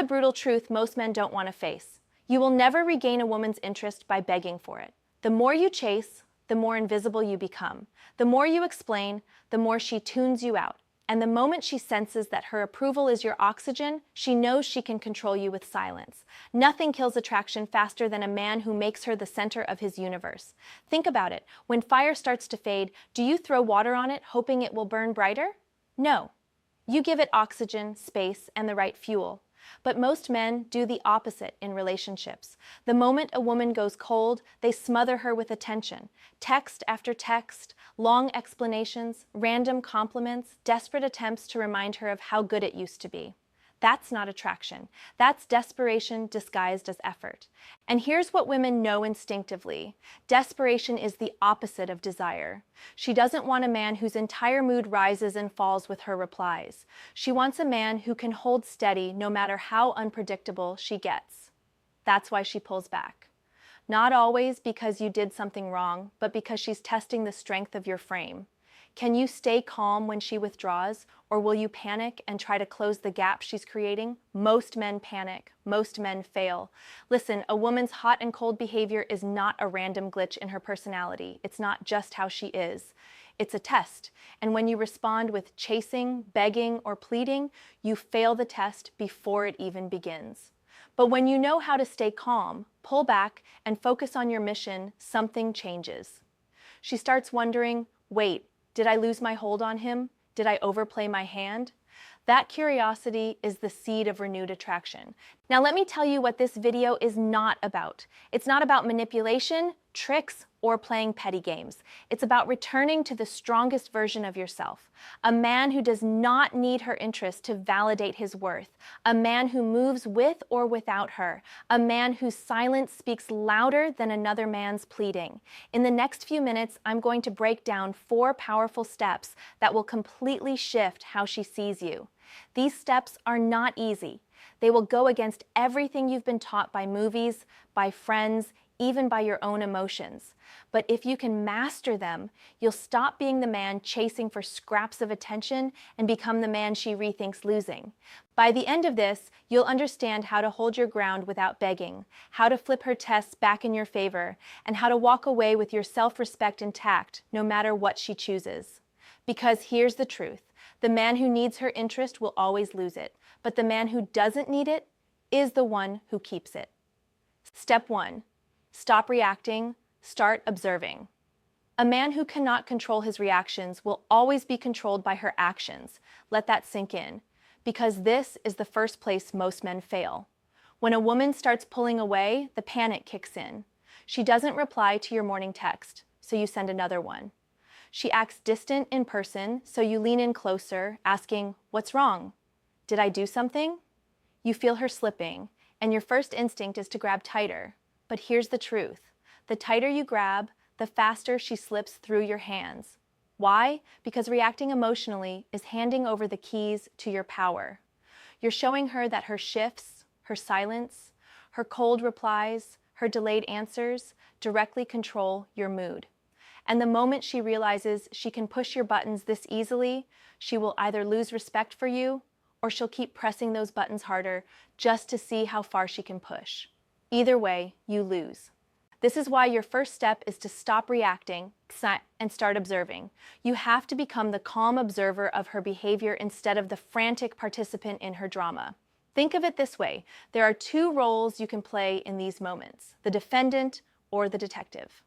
the brutal truth most men don't want to face. You will never regain a woman's interest by begging for it. The more you chase, the more invisible you become. The more you explain, the more she tunes you out. And the moment she senses that her approval is your oxygen, she knows she can control you with silence. Nothing kills attraction faster than a man who makes her the center of his universe. Think about it. When fire starts to fade, do you throw water on it hoping it will burn brighter? No. You give it oxygen, space, and the right fuel. But most men do the opposite in relationships. The moment a woman goes cold, they smother her with attention. Text after text, long explanations, random compliments, desperate attempts to remind her of how good it used to be. That's not attraction. That's desperation disguised as effort. And here's what women know instinctively. Desperation is the opposite of desire. She doesn't want a man whose entire mood rises and falls with her replies. She wants a man who can hold steady no matter how unpredictable she gets. That's why she pulls back. Not always because you did something wrong, but because she's testing the strength of your frame. Can you stay calm when she withdraws, or will you panic and try to close the gap she's creating? Most men panic. Most men fail. Listen, a woman's hot and cold behavior is not a random glitch in her personality. It's not just how she is. It's a test. And when you respond with chasing, begging, or pleading, you fail the test before it even begins. But when you know how to stay calm, pull back, and focus on your mission, something changes. She starts wondering, wait, did I lose my hold on him? Did I overplay my hand? That curiosity is the seed of renewed attraction. Now let me tell you what this video is not about. It's not about manipulation, tricks, or playing petty games. It's about returning to the strongest version of yourself. A man who does not need her interest to validate his worth. A man who moves with or without her. A man whose silence speaks louder than another man's pleading. In the next few minutes, I'm going to break down 4 powerful steps that will completely shift how she sees you. These steps are not easy. They will go against everything you've been taught by movies, by friends, even by your own emotions. But if you can master them, you'll stop being the man chasing for scraps of attention and become the man she rethinks losing. By the end of this, you'll understand how to hold your ground without begging, how to flip her tests back in your favor, and how to walk away with your self-respect intact, no matter what she chooses. Because here's the truth. The man who needs her interest will always lose it, but the man who doesn't need it is the one who keeps it. Step 1. Stop reacting, start observing. A man who cannot control his reactions will always be controlled by her actions. Let that sink in, because this is the first place most men fail. When a woman starts pulling away, the panic kicks in. She doesn't reply to your morning text, so you send another one. She acts distant in person, so you lean in closer, asking, "What's wrong? Did I do something?" You feel her slipping, and your first instinct is to grab tighter. But here's the truth. The tighter you grab, the faster she slips through your hands. Why? Because reacting emotionally is handing over the keys to your power. You're showing her that her shifts, her silence, her cold replies, her delayed answers directly control your mood. And the moment she realizes she can push your buttons this easily, she will either lose respect for you or she'll keep pressing those buttons harder just to see how far she can push. Either way, you lose. This is why your first step is to stop reacting and start observing. You have to become the calm observer of her behavior instead of the frantic participant in her drama. Think of it this way. There are 2 roles you can play in these moments, the defendant or the detective.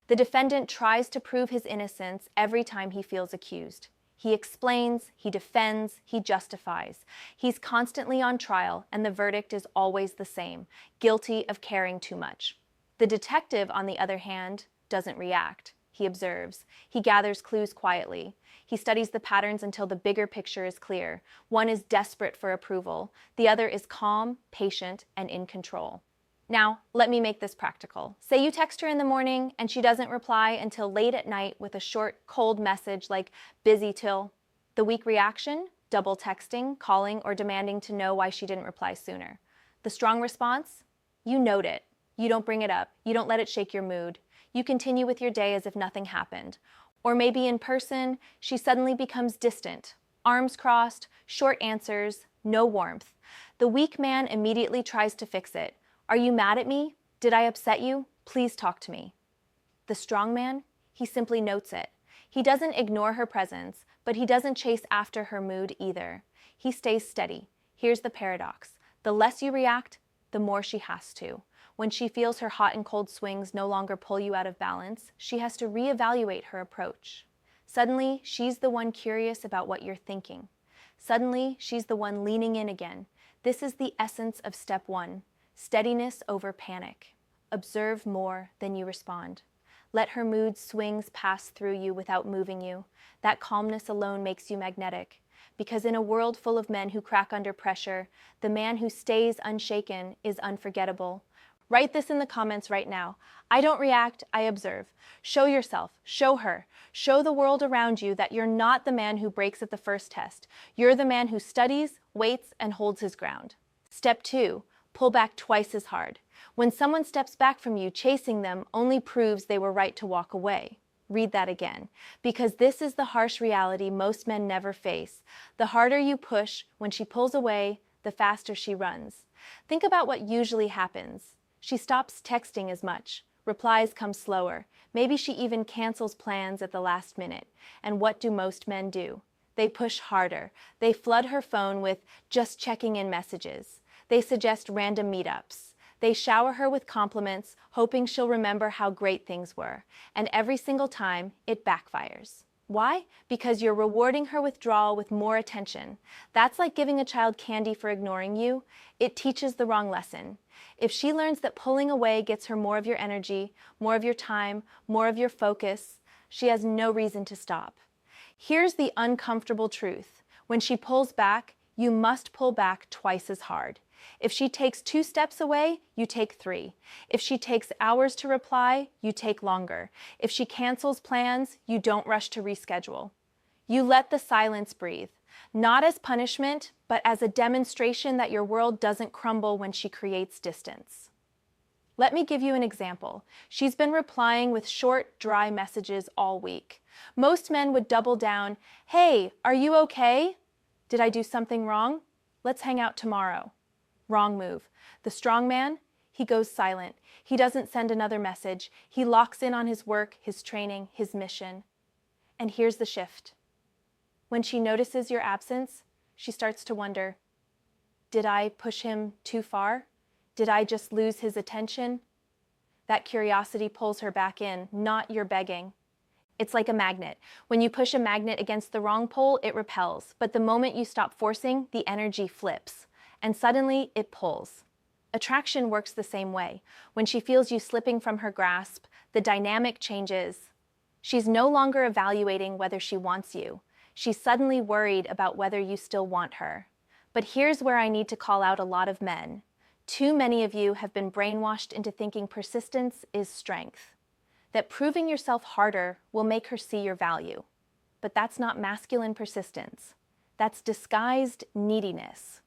The defendant tries to prove his innocence every time he feels accused. He explains, he defends, he justifies. He's constantly on trial, and the verdict is always the same: guilty of caring too much. The detective, on the other hand, doesn't react. He observes. He gathers clues quietly. He studies the patterns until the bigger picture is clear. One is desperate for approval. The other is calm, patient, and in control. Now, let me make this practical. Say you text her in the morning and she doesn't reply until late at night with a short, cold message like "busy till." The weak reaction? Double texting, calling, or demanding to know why she didn't reply sooner. The strong response? You note it. You don't bring it up. You don't let it shake your mood. You continue with your day as if nothing happened. Or maybe in person, she suddenly becomes distant. Arms crossed, short answers, no warmth. The weak man immediately tries to fix it. Are you mad at me? Did I upset you? Please talk to me. The strong man, he simply notes it. He doesn't ignore her presence, but he doesn't chase after her mood either. He stays steady. Here's the paradox. The less you react, the more she has to. When she feels her hot and cold swings no longer pull you out of balance, she has to reevaluate her approach. Suddenly, she's the one curious about what you're thinking. Suddenly, she's the one leaning in again. This is the essence of step 1, steadiness over panic. Observe more than you respond. Let her mood swings pass through you without moving you. That calmness alone makes you magnetic. Because in a world full of men who crack under pressure, the man who stays unshaken is unforgettable. Write this in the comments right now. I don't react, I observe. Show yourself, show her, show the world around you that you're not the man who breaks at the first test. You're the man who studies, waits, and holds his ground. Step 2, pull back twice as hard. When someone steps back from you, chasing them only proves they were right to walk away. Read that again, because this is the harsh reality most men never face. The harder you push, when she pulls away, the faster she runs. Think about what usually happens. She stops texting as much. Replies come slower. Maybe she even cancels plans at the last minute. And what do most men do? They push harder. They flood her phone with just checking in messages. They suggest random meetups. They shower her with compliments, hoping she'll remember how great things were. And every single time, it backfires. Why? Because you're rewarding her withdrawal with more attention. That's like giving a child candy for ignoring you. It teaches the wrong lesson. If she learns that pulling away gets her more of your energy, more of your time, more of your focus, she has no reason to stop. Here's the uncomfortable truth. When she pulls back, you must pull back twice as hard. If she takes 2 steps away, you take 3. If she takes hours to reply, you take longer. If she cancels plans, you don't rush to reschedule. You let the silence breathe, not as punishment, but as a demonstration that your world doesn't crumble when she creates distance. Let me give you an example. She's been replying with short, dry messages all week. Most men would double down, "Hey, are you okay? Did I do something wrong? Let's hang out tomorrow." Wrong move. The strong man, he goes silent. He doesn't send another message. He locks in on his work, his training, his mission. And here's the shift. When she notices your absence, she starts to wonder, did I push him too far? Did I just lose his attention? That curiosity pulls her back in, not your begging. It's like a magnet. When you push a magnet against the wrong pole, it repels. But the moment you stop forcing, the energy flips. And suddenly, it pulls. Attraction works the same way. When she feels you slipping from her grasp, the dynamic changes. She's no longer evaluating whether she wants you. She's suddenly worried about whether you still want her. But here's where I need to call out a lot of men. Too many of you have been brainwashed into thinking persistence is strength. That proving yourself harder will make her see your value. But that's not masculine persistence. That's disguised neediness.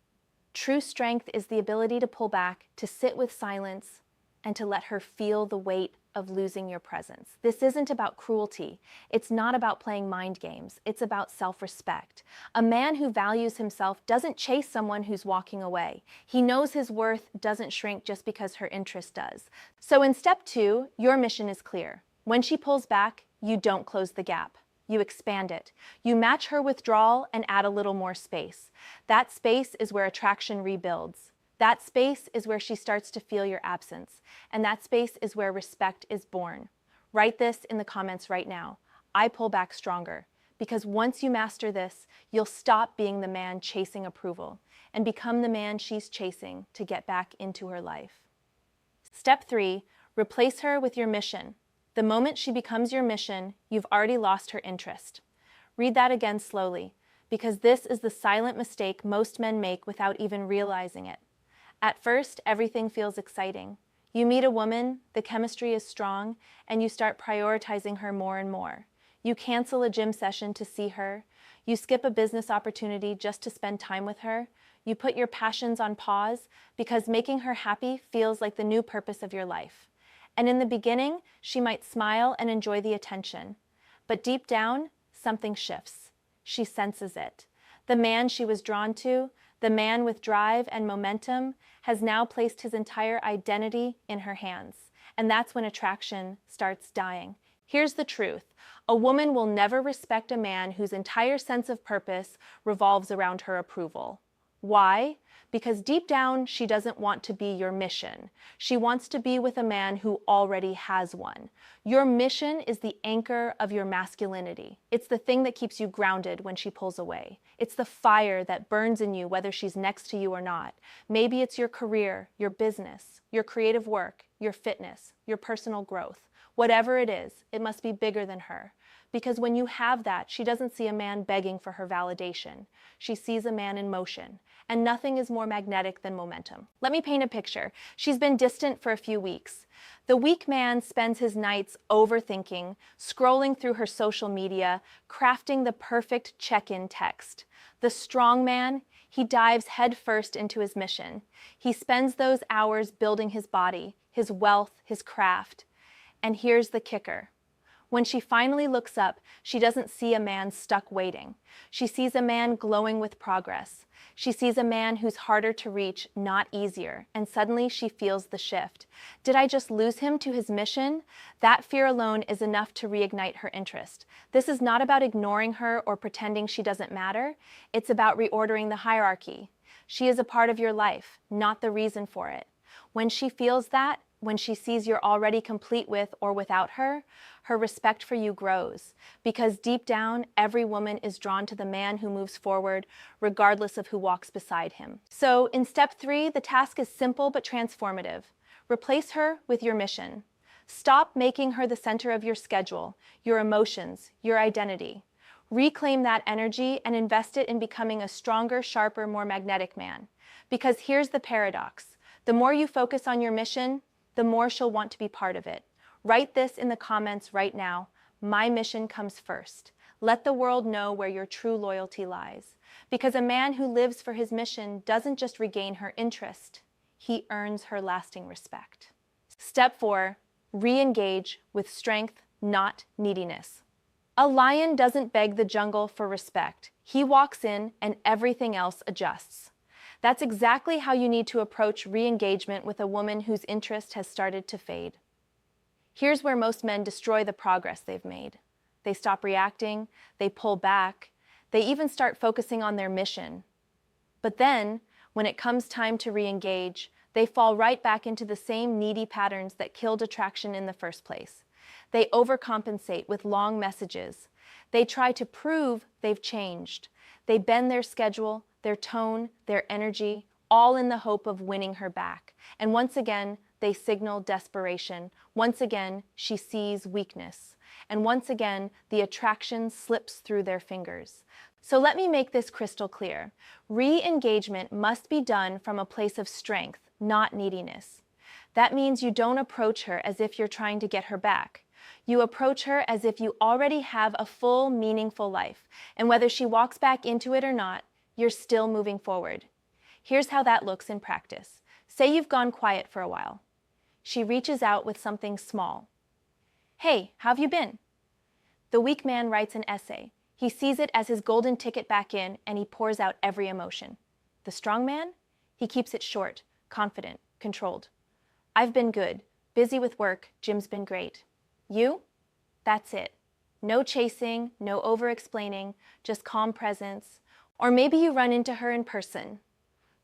True strength is the ability to pull back, to sit with silence, and to let her feel the weight of losing your presence. This isn't about cruelty. It's not about playing mind games. It's about self-respect. A man who values himself doesn't chase someone who's walking away. He knows his worth doesn't shrink just because her interest does. So in step 2, your mission is clear. When she pulls back, you don't close the gap. You expand it. You match her withdrawal and add a little more space. That space is where attraction rebuilds. That space is where she starts to feel your absence. And that space is where respect is born. Write this in the comments right now. I pull back stronger. Because once you master this, you'll stop being the man chasing approval and become the man she's chasing to get back into her life. Step 3, replace her with your mission. The moment she becomes your mission, you've already lost her interest. Read that again slowly, because this is the silent mistake most men make without even realizing it. At first, everything feels exciting. You meet a woman, the chemistry is strong, and you start prioritizing her more and more. You cancel a gym session to see her. You skip a business opportunity just to spend time with her. You put your passions on pause because making her happy feels like the new purpose of your life. And in the beginning, she might smile and enjoy the attention. But deep down, something shifts. She senses it. The man she was drawn to, The man with drive and momentum has now placed his entire identity in her hands, and that's when attraction starts dying. Here's the truth. A woman will never respect a man whose entire sense of purpose revolves around her approval. Why? Because deep down, she doesn't want to be your mission. She wants to be with a man who already has one. Your mission is the anchor of your masculinity. It's the thing that keeps you grounded when she pulls away. It's the fire that burns in you whether she's next to you or not. Maybe it's your career, your business, your creative work, your fitness, your personal growth. Whatever it is, it must be bigger than her. Because when you have that, she doesn't see a man begging for her validation. She sees a man in motion. And nothing is more magnetic than momentum. Let me paint a picture. She's been distant for a few weeks. The weak man spends his nights overthinking, scrolling through her social media, crafting the perfect check-in text. The strong man, he dives headfirst into his mission. He spends those hours building his body, his wealth, his craft. And here's the kicker. When she finally looks up, she doesn't see a man stuck waiting. She sees a man glowing with progress. She sees a man who's harder to reach, not easier, and suddenly she feels the shift. Did I just lose him to his mission? That fear alone is enough to reignite her interest. This is not about ignoring her or pretending she doesn't matter. It's about reordering the hierarchy. She is a part of your life, not the reason for it. When she feels that, when she sees you're already complete with or without her, her respect for you grows. Because deep down, every woman is drawn to the man who moves forward, regardless of who walks beside him. So in step 3, the task is simple but transformative. Replace her with your mission. Stop making her the center of your schedule, your emotions, your identity. Reclaim that energy and invest it in becoming a stronger, sharper, more magnetic man. Because here's the paradox. The more you focus on your mission, the more she'll want to be part of it. Write this in the comments right now. My mission comes first. Let the world know where your true loyalty lies. Because a man who lives for his mission doesn't just regain her interest, he earns her lasting respect. Step 4, re-engage with strength, not neediness. A lion doesn't beg the jungle for respect. He walks in and everything else adjusts. That's exactly how you need to approach re-engagement with a woman whose interest has started to fade. Here's where most men destroy the progress they've made. They stop reacting, they pull back, they even start focusing on their mission. But then, when it comes time to re-engage, they fall right back into the same needy patterns that killed attraction in the first place. They overcompensate with long messages. They try to prove they've changed. They bend their schedule, their tone, their energy, all in the hope of winning her back. And once again, they signal desperation. Once again, she sees weakness. And once again, the attraction slips through their fingers. So let me make this crystal clear. Re-engagement must be done from a place of strength, not neediness. That means you don't approach her as if you're trying to get her back. You approach her as if you already have a full, meaningful life. And whether she walks back into it or not, you're still moving forward. Here's how that looks in practice. Say you've gone quiet for a while. She reaches out with something small. Hey, how have you been? The weak man writes an essay. He sees it as his golden ticket back in, and he pours out every emotion. The strong man? He keeps it short, confident, controlled. I've been good, busy with work, gym's been great. You? That's it. No chasing, no over-explaining, just calm presence. Or maybe you run into her in person.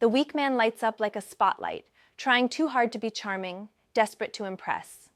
The weak man lights up like a spotlight, trying too hard to be charming, desperate to impress.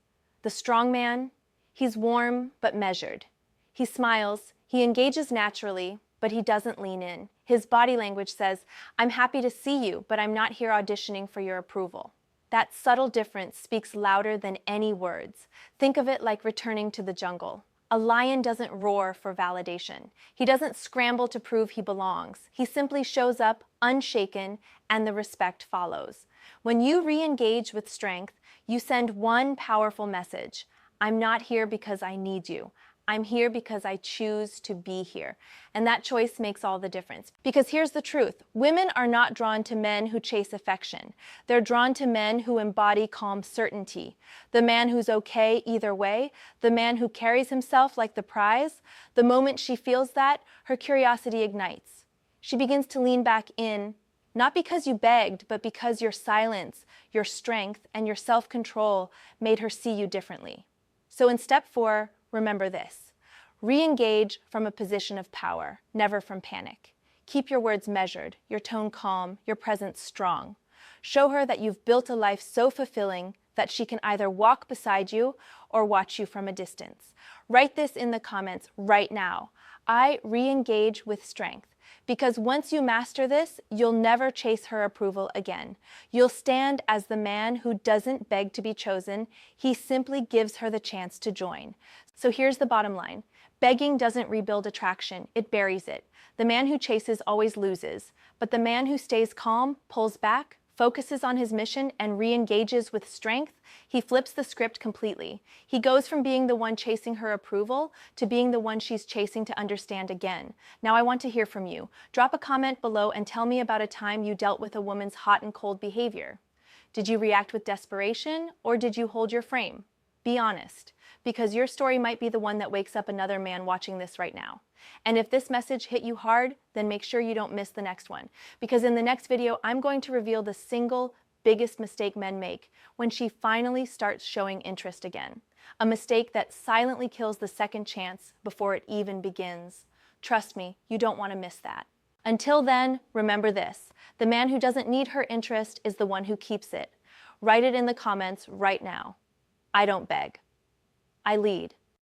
The strong man, he's warm but measured. He smiles, he engages naturally, but he doesn't lean in. His body language says, I'm happy to see you, but I'm not here auditioning for your approval. That subtle difference speaks louder than any words. Think of it like returning to the jungle. A lion doesn't roar for validation. He doesn't scramble to prove he belongs. He simply shows up unshaken, and the respect follows. When you re-engage with strength, you send one powerful message. I'm not here because I need you. I'm here because I choose to be here. And that choice makes all the difference. Because here's the truth. Women are not drawn to men who chase affection. They're drawn to men who embody calm certainty. The man who's okay either way. The man who carries himself like the prize. The moment she feels that, her curiosity ignites. She begins to lean back in, Not because you begged, but because your silence, your strength, and your self-control made her see you differently. So in step 4, remember this. Re-engage from a position of power, never from panic. Keep your words measured, your tone calm, your presence strong. Show her that you've built a life so fulfilling that she can either walk beside you or watch you from a distance. Write this in the comments right now. I re-engage with strength. Because once you master this, you'll never chase her approval again. You'll stand as the man who doesn't beg to be chosen. He simply gives her the chance to join. So here's the bottom line. Begging doesn't rebuild attraction, it buries it. The man who chases always loses, but the man who stays calm, pulls back, focuses on his mission, and re-engages with strength, he flips the script completely. He goes from being the one chasing her approval to being the one she's chasing to understand again. Now I want to hear from you. Drop a comment below and tell me about a time you dealt with a woman's hot and cold behavior. Did you react with desperation, or did you hold your frame? Be honest, because your story might be the one that wakes up another man watching this right now. And if this message hit you hard, then make sure you don't miss the next one. Because in the next video, I'm going to reveal the single biggest mistake men make when she finally starts showing interest again. A mistake that silently kills the second chance before it even begins. Trust me, you don't want to miss that. Until then, remember this. The man who doesn't need her interest is the one who keeps it. Write it in the comments right now. I don't beg. I lead.